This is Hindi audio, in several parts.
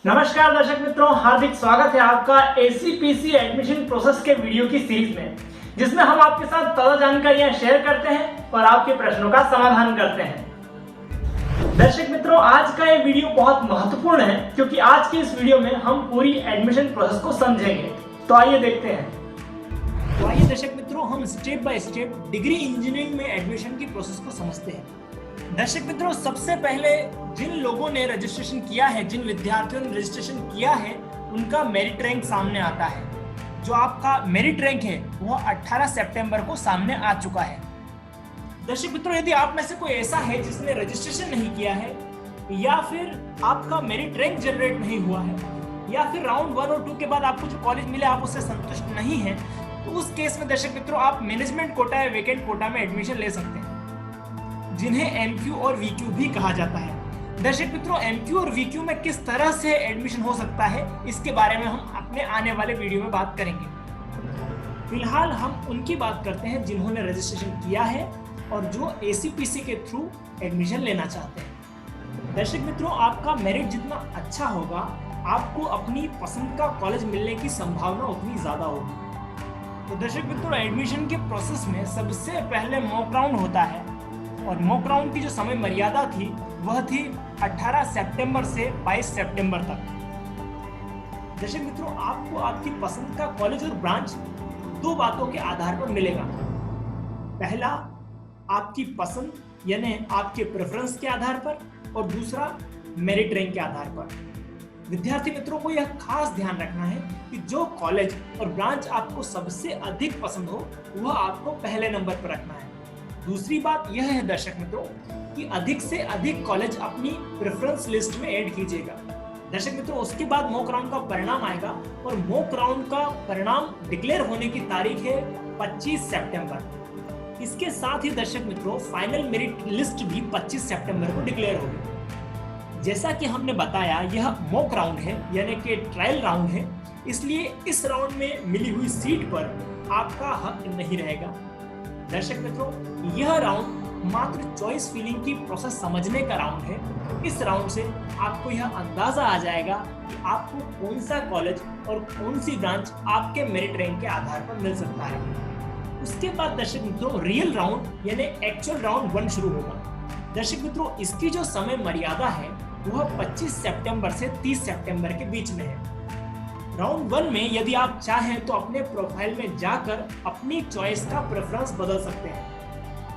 नमस्कार दर्शक मित्रों, हार्दिक स्वागत है आपका एसीपीसी एडमिशन प्रोसेस के वीडियो की सीरीज में, जिसमें हम आपके साथ ताज़ा जानकारियां शेयर करते हैं और आपके प्रश्नों का समाधान करते हैं। दर्शक मित्रों, आज का ये वीडियो बहुत महत्वपूर्ण है क्योंकि आज के इस वीडियो में हम पूरी एडमिशन प्रोसेस को समझेंगे। तो आइए देखते हैं। तो आइए दर्शक मित्रों, हम step by step degree engineering में एडमिशन की प्रोसेस को समझते हैं। दर्शक मित्रों, सबसे पहले जिन लोगों ने रजिस्ट्रेशन किया है, जिन विद्यार्थियों ने रजिस्ट्रेशन किया है, उनका मेरिट रैंक सामने आता है। जो आपका मेरिट रैंक है वह 18 सितंबर को सामने आ चुका है। दर्शक मित्रों, यदि आप में से कोई ऐसा है जिसने रजिस्ट्रेशन नहीं किया है या फिर आपका मेरिट रैंक जनरेट नहीं हुआ है या फिर राउंड 1 और 2 के बाद आपको जो कॉलेज मिले आप उससे संतुष्ट नहीं है, तो उस केस में दर्शक मित्रों आप मैनेजमेंट कोटा या वेकेंट कोटा में एडमिशन ले सकते हैं, जिन्हें एमक्यू और वीक्यू भी कहा जाता है। दर्शक मित्रों, एमक्यू और वीक्यू में किस तरह से एडमिशन हो सकता है, इसके बारे में हम अपने आने वाले वीडियो में बात करेंगे। फिलहाल हम उनकी बात करते हैं जिन्होंने रजिस्ट्रेशन किया है और जो एसीपीसी के थ्रू एडमिशन लेना चाहते हैं। दर्शक मित्रों, आपका मेरिट जितना अच्छा होगा, आपको अपनी पसंद का कॉलेज मिलने की संभावना उतनी ज्यादा होगी। तो दर्शक मित्रों, एडमिशन के प्रोसेस में सबसे पहले मॉक राउंड होता है और मॉक राउंड की जो समय मर्यादा थी वह थी 18 सितंबर से 22 सितंबर तक। दर्शक मित्रों, आपको आपकी पसंद का कॉलेज और ब्रांच दो बातों के आधार पर मिलेगा। पहला, आपकी पसंद यानी आपके प्रेफरेंस के आधार पर, और दूसरा मेरिट रैंक के आधार पर। विद्यार्थी मित्रों को यह खास ध्यान रखना है कि जो कॉलेज और ब्रांच आपको सबसे अधिक पसंद हो वह आपको पहले नंबर पर रखना है। दूसरी बात यह है दर्शक मित्रों कि अधिक से अधिक कॉलेज अपनी प्रेफरेंस लिस्ट में ऐड कीजिएगा। दर्शक मित्रों, उसके बाद मॉक राउंड का परिणाम आएगा और मॉक राउंड का परिणाम डिक्लेयर होने की तारीख है 25 सितंबर। इसके साथ ही दर्शक मित्रों फाइनल मेरिट लिस्ट भी 25 सितंबर को डिक्लेयर होगी। जैसा कि हमने बताया, यह मॉक राउंड है यानी कि ट्रायल राउंड है, इसलिए इस राउंड में मिली हुई सीट पर आपका हक नहीं रहेगा। दर्शक मित्रों, यह राउंड मात्र चॉइस फिलिंग की प्रोसेस समझने का राउंड है। इस राउंड से आपको यह अंदाजा आ जाएगा कि आपको कौन सा कॉलेज और कौन सी ब्रांच आपके मेरिट रैंक के आधार पर मिल सकता है। उसके बाद दर्शक मित्रों राउंड यानी एक्चुअल राउंड 1 शुरू होगा। दर्शक मित्रों, इसकी जो समय मर्यादा है वह 25 सितंबर से 30 सितंबर के बीच में है। राउंड 1 में यदि आप चाहें तो अपने प्रोफाइल में जाकर अपनी चॉइस का प्रेफरेंस बदल सकते हैं,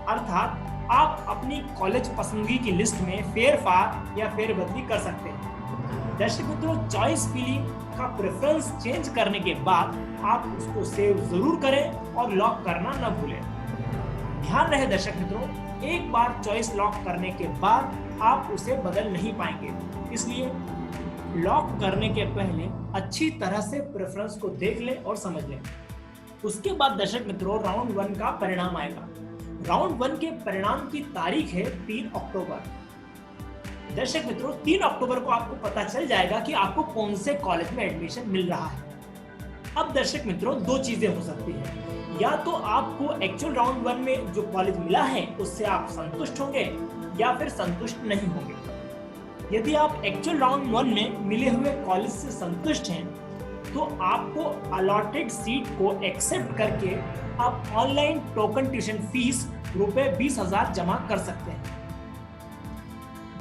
अर्थात आप अपनी कॉलेज पसंदगी की लिस्ट में फेरफार या फेरबदली कर सकते हैं। दर्शक मित्रों, चॉइस फिलिंग का प्रेफरेंस चेंज करने के बाद आप उसको सेव जरूर करें और लॉक करना न भूलें। ध्यान रहे दर्शक मित्रों, एक बार चॉइस लॉक करने के बाद आप उसे बदल नहीं पाएंगे, इसलिए लॉक करने के पहले अच्छी तरह से प्रेफरेंस को देख लें और समझ लें। उसके बाद दर्शक मित्रों राउंड 1 का परिणाम आएगा। राउंड 1 के परिणाम की तारीख है 3 अक्टूबर। दर्शक मित्रों, 3 अक्टूबर को आपको पता चल जाएगा कि आपको कौन से कॉलेज में एडमिशन मिल रहा है। अब दर्शक मित्रों, दो चीजें हो सकती हैं, या तो आपको एक्चुअल राउंड 1 में जो कॉलेज मिला है उससे आप संतुष्ट होंगे या फिर संतुष्ट नहीं होंगे। यदि आप एक्चुअल राउंड 1 में मिले हुए कॉलेज से संतुष्ट हैं तो आपको अलॉटेड सीट को एक्सेप्ट करके आप ऑनलाइन टोकन ट्यूशन फीस रुपए 20,000 जमा कर सकते हैं।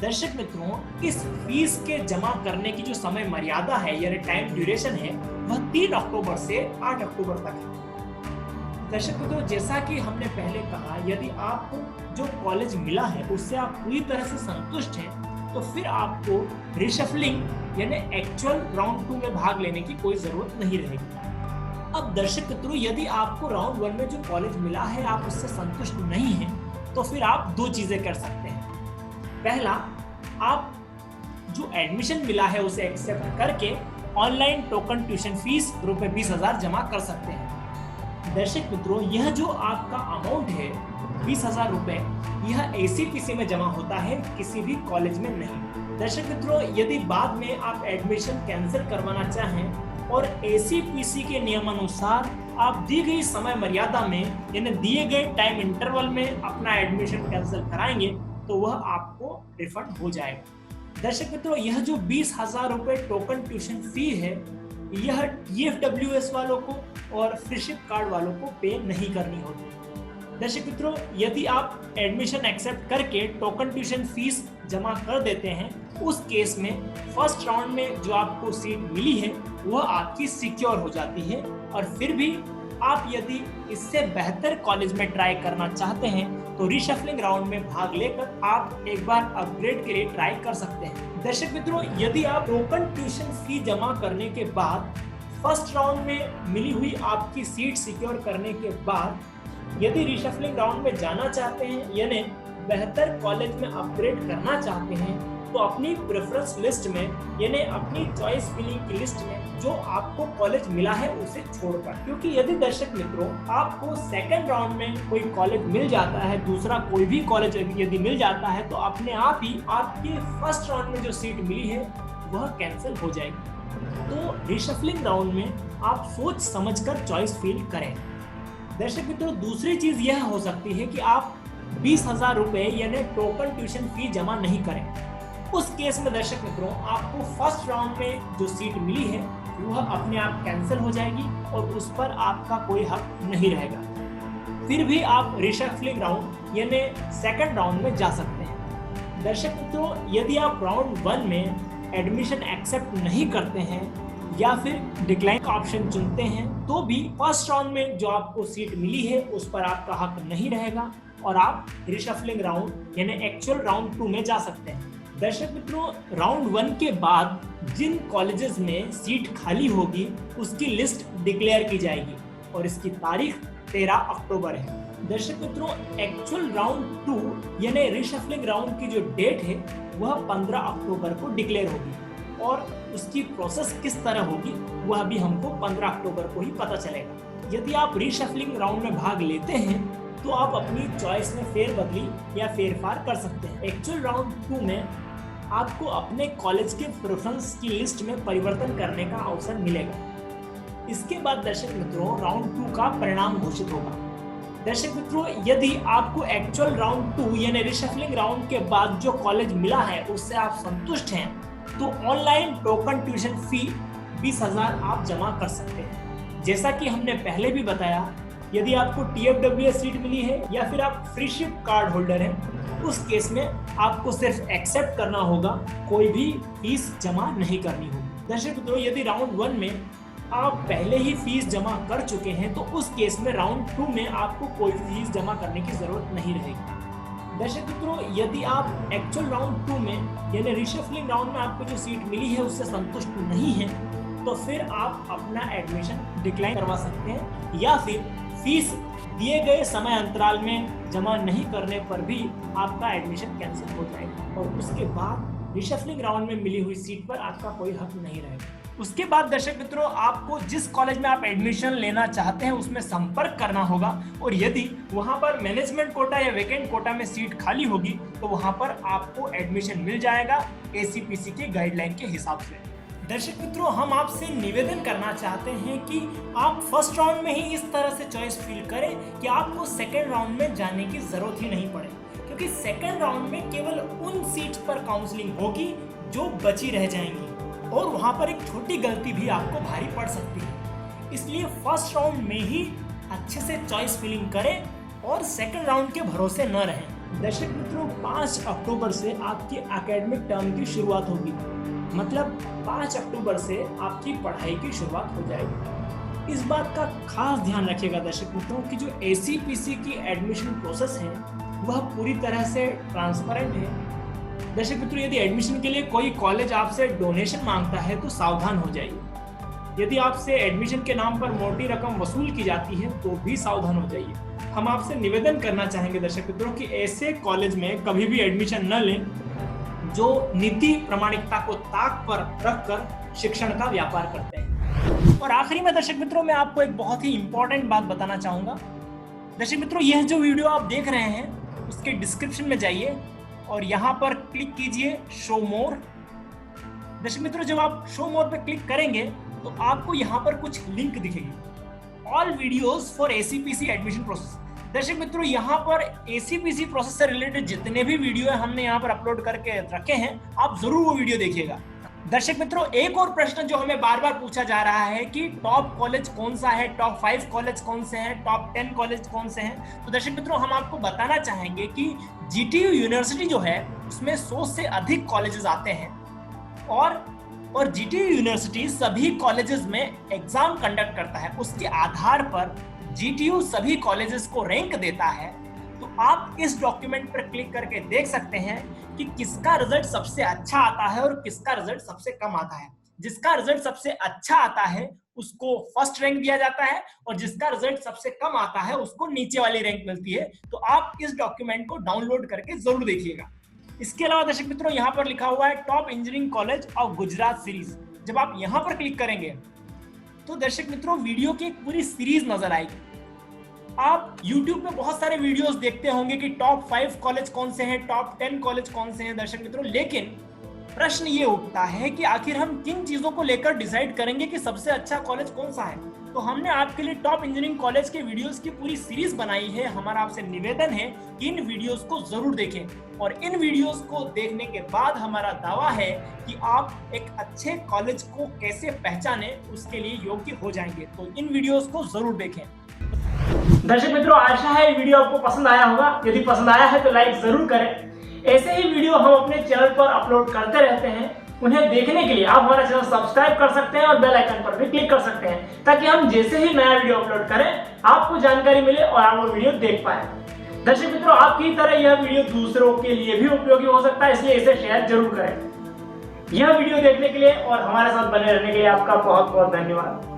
दर्शक मित्रों, इस फीस के जमा करने की जो समय मर्यादा है यानी टाइम ड्यूरेशन है वह 3 अक्टूबर से 8 अक्टूबर तक है। दर्शक मित्रों, जैसा कि हमने पहले कहा, यदि आपको जो कॉलेज मिला है उससे आप पूरी तरह से संतुष्ट हैं तो फिर आपको रिशफलिंग यानी एक्चुअल राउंड 2 में भाग लेने की कोई जरूरत नहीं रहेगी। अब दर्शक मित्रों, यदि आपको राउंड 1 में जो कॉलेज मिला है आप उससे संतुष्ट नहीं हैं तो फिर आप दो चीजें कर सकते हैं। पहला, आप जो एडमिशन मिला है उसे एक्सेप्ट करके ऑनलाइन टोकन ट्यूशन फीस रुपए 20,000 जमा कर सकते हैं। दर्शक मित्रों, यह जो आपका अमाउंट है 20,000 रुपए, यह एसीपीसी में जमा होता है, किसी भी कॉलेज में नहीं। दर्शक मित्रों, यदि बाद में आप एडमिशन कैंसिल करवाना चाहें और एसीपीसी के नियमानुसार आप दी गई समय मर्यादा में यानी दिए गए टाइम इंटरवल में अपना एडमिशन कैंसिल कराएंगे तो वह आपको रिफंड हो जाएगा। दर्शक मित्रों, यह जो 20,000 रुपए टोकन ट्यूशन फी है, यह TFWS वालों को और फ्रीशिप कार्ड वालों को पे नहीं करनी होती। दर्शक मित्रों, यदि आप एडमिशन एक्सेप्ट करके टोकन ट्यूशन फीस जमा कर देते हैं, उस केस में फर्स्ट राउंड में जो आपको सीट मिली है वह आपकी सिक्योर हो जाती है। और फिर भी आप यदि इससे बेहतर कॉलेज में ट्राई करना चाहते हैं तो रीशफलिंग राउंड में भाग लेकर आप एक बार अपग्रेड के लिए ट्राई कर सकते हैं। दर्शक मित्रों, यदि आप टोकन ट्यूशन फी जमा करने के बाद फर्स्ट राउंड में मिली हुई आपकी सीट सिक्योर करने के बाद यदि रीशफलिंग राउंड में जाना चाहते हैं यानी बेहतर कॉलेज में अपग्रेड करना चाहते हैं, तो अपनी प्रेफरेंस लिस्ट में यानी अपनी चॉइस फिलिंग की लिस्ट में जो आपको कॉलेज मिला है उसे छोड़कर, क्योंकि यदि दर्शक मित्रों आपको सेकंड राउंड में कोई कॉलेज मिल जाता है, दूसरा कोई भी कॉलेज यदि मिल जाता है, तो अपने आप ही आपकी फर्स्ट राउंड में जो सीट मिली है वह कैंसिल हो जाएगी। तो रीशफलिंग राउंड में आप सोच समझकर चॉइस फिल करें। दर्शक मित्रों, दूसरी चीज यह हो सकती है कि आप 20,000 रुपए यानी टोकन ट्यूशन फी जमा नहीं करें। उस केस में दर्शक मित्रों आपको फर्स्ट राउंड में जो सीट मिली है वह अपने आप कैंसिल हो जाएगी और उस पर आपका कोई हक नहीं रहेगा। फिर भी आप रीशफलिंग राउंड यानी सेकंड राउंड में जा सकते हैं। दर्शक मित्रों, यदि आप राउंड 1 में एडमिशन एक्सेप्ट नहीं करते हैं या फिर डिक्लाइन का ऑप्शन चुनते हैं, तो भी फर्स्ट राउंड में जो आपको सीट मिली है उस पर आपका हक नहीं रहेगा और आप रीशफलिंग राउंड यानी एक्चुअल राउंड 2 में जा सकते हैं। दर्शक मित्रों, राउंड 1 के बाद जिन कॉलेजेस में सीट खाली होगी उसकी लिस्ट डिक्लेयर की जाएगी और इसकी तारीख 13 अक्टूबर है। दर्शक मित्रों, एक्चुअल राउंड 2 यानी रीशफलिंग राउंड की जो डेट है वह 15 अक्टूबर को डिक्लेयर होगी और उसकी प्रोसेस किस तरह होगी वह भी हमको 15 अक्टूबर को ही पता चलेगा। यदि आप रीशफलिंग राउंड में भाग लेते हैं तो आप अपनी चॉइस में फेरबदली या फेरफार कर सकते हैं। एक्चुअल राउंड 2 में आपको अपने कॉलेज के प्रेफरेंस की लिस्ट में परिवर्तन करने का अवसर मिलेगा। इसके बाद दर्शक मित्रों राउंड 2 का परिणाम घोषित होगा। दर्शक मित्रों, यदि आपको एक्चुअल राउंड 2 यानी रीशफलिंग राउंड के बाद जो कॉलेज मिला है उससे आप संतुष्ट हैं, तो ऑनलाइन टोकन ट्यूशन फी 20,000 आप जमा कर सकते हैं। जैसा कि हमने पहले भी बताया, यदि आपको TFWS सीट मिली है या फिर आप फ्रीशिप कार्ड होल्डर हैं, उस केस में आपको सिर्फ एक्सेप्ट करना होगा, कोई भी फीस जमा नहीं करनी होगी। दर्शक मित्रों, यदि राउंड 1 में आप पहले ही फीस जमा कर चुके हैं तो उस केस में राउंड 2 में आपको कोई फीस जमा करने की जरूरत नहीं रहेगी। दर्शक मित्रों, यदि आप एक्चुअल राउंड 2 में यानी रीशफलिंग राउंड में आपको जो सीट मिली है उससे संतुष्ट नहीं है, तो फिर आप अपना एडमिशन डिक्लाइन करवा सकते हैं या फिर फीस दिए गए समय अंतराल में जमा नहीं करने पर भी आपका एडमिशन कैंसिल हो जाएगा और उसके बाद रीशफलिंग राउंड में मिली हुई सीट पर आपका कोई हक नहीं रहेगा। उसके बाद दर्शक मित्रों आपको जिस कॉलेज में आप एडमिशन लेना चाहते हैं उसमें संपर्क करना होगा और यदि वहां पर मैनेजमेंट कोटा या वैकेंट कोटा में सीट खाली होगी तो वहां पर आपको एडमिशन मिल जाएगा ACPC के गाइडलाइन के हिसाब से। दर्शक मित्रों, हम आपसे निवेदन करना चाहते हैं कि आप फर्स्ट राउंड में ही इस तरह से चॉइस फिल करें कि आपको सेकेंड राउंड में जाने की जरूरत ही नहीं पड़े, क्योंकि सेकेंड राउंड में केवल उन सीट्स पर काउंसलिंग होगी जो बची रह जाएंगी और वहां पर एक छोटी गलती भी आपको भारी पड़ सकती है। इसलिए फर्स्ट राउंड में ही अच्छे से चॉइस फिलिंग करें और सेकेंड राउंड के भरोसे न रहें। दर्शक मित्रों, 5 अक्टूबर से आपकी एकेडमिक टर्म की शुरुआत होगी, मतलब 5 अक्टूबर से आपकी पढ़ाई की शुरुआत हो जाएगी। इस बात का खास ध्यान रखिएगा दर्शक मित्रों कि जो ACPC की एडमिशन प्रोसेस है वह पूरी तरह से ट्रांसपेरेंट है। दर्शक मित्रों, यदि एडमिशन के लिए कोई कॉलेज आपसे डोनेशन मांगता है तो सावधान हो जाइए। यदि आपसे एडमिशन के नाम पर मोटी रकम वसूल की जाती है तो भी सावधान हो जाइए। हम आपसे निवेदन करना चाहेंगे दर्शक मित्रों कि ऐसे कॉलेज में कभी भी एडमिशन न लें जो नीति प्रामाणिकता को ताक पर रखकर शिक्षण का व्यापार करते हैं। और आखिरी में दर्शक मित्रों मैं आपको एक बहुत ही इंपॉर्टेंट बात बताना चाहूंगा। दर्शक मित्रों, यह जो वीडियो आप देख रहे हैं उसके डिस्क्रिप्शन में जाइए और यहाँ पर क्लिक कीजिए शो मोर। दर्शक मित्रों, जब आप शो मोर पर क्लिक करेंगे तो आपको यहाँ पर कुछ लिंक दिखेगी, all videos for ACPC admission process. दर्शक मित्रों, यहाँ पर एसीपीसी प्रोसेस से रिलेटेड जितने भी वीडियो है हमने यहाँ पर अपलोड करके रखे हैं, आप जरूर वो वीडियो देखिएगा। दर्शक मित्रों, एक और प्रश्न जो हमें बार बार पूछा जा रहा है कि टॉप कॉलेज कौन सा है, टॉप 5 कॉलेज कौन से हैं, टॉप 10 कॉलेज कौन से हैं। तो दर्शक मित्रों, हम आपको बताना चाहेंगे कि जीटीयू यूनिवर्सिटी जो है उसमें 100 से अधिक कॉलेजेस आते हैं और जीटीयू यूनिवर्सिटी सभी कॉलेजेस में एग्जाम कंडक्ट करता है। उसके आधार पर जीटीयू सभी कॉलेजेस को रैंक देता है। तो आप इस डॉक्यूमेंट पर क्लिक करके देख सकते हैं कि किसका रिजल्ट सबसे अच्छा आता है और किसका रिजल्ट सबसे कम आता है। जिसका रिजल्ट सबसे अच्छा आता है उसको फर्स्ट रैंक दिया जाता है और जिसका रिजल्ट सबसे कम आता है उसको नीचे वाली रैंक मिलती है। तो आप इस डॉक्यूमेंट को डाउनलोड करके जरूर देखिएगा। इसके अलावा दर्शक मित्रों, यहाँ पर लिखा हुआ है top engineering college of Gujarat series. जब आप यहाँ पर क्लिक करेंगे तो दर्शक मित्रों, वीडियो की एक पूरी सीरीज नजर आएगी। आप YouTube पे बहुत सारे वीडियोस देखते होंगे कि टॉप 5 कॉलेज कौन से हैं, टॉप 10 कॉलेज कौन से हैं दर्शक मित्रों, लेकिन प्रश्न ये उठता है कि आखिर हम किन चीजों को लेकर डिसाइड करेंगे कि सबसे अच्छा कॉलेज कौन सा है। तो हमने आपके लिए टॉप इंजीनियरिंग कॉलेज के वीडियोस की पूरी सीरीज बनाई है। हमारा आपसे निवेदन है कि इन वीडियोस को जरूर देखें और इन वीडियोस को देखने के बाद हमारा दावा है कि आप एक अच्छे कॉलेज को कैसे पहचाने उसके लिए योग्य हो जाएंगे। तो इन वीडियोस को जरूर देखें। दर्शक मित्रों, आशा है ये वीडियो आपको पसंद आया होगा। यदि पसंद आया है तो लाइक जरूर करें। ऐसे ही वीडियो हम अपने चैनल पर अपलोड करते रहते हैं। उन्हें देखने के लिए आप हमारा चैनल सब्सक्राइब कर सकते हैं और बेल आइकन पर भी क्लिक कर सकते हैं, ताकि हम जैसे ही नया वीडियो अपलोड करें आपको जानकारी मिले और आप वो वीडियो देख पाए। दर्शक मित्रों, आपकी तरह यह वीडियो दूसरों के लिए भी उपयोगी हो सकता है, इसलिए इसे शेयर जरूर करें। यह वीडियो देखने के लिए और हमारे साथ बने रहने के लिए आपका बहुत बहुत धन्यवाद।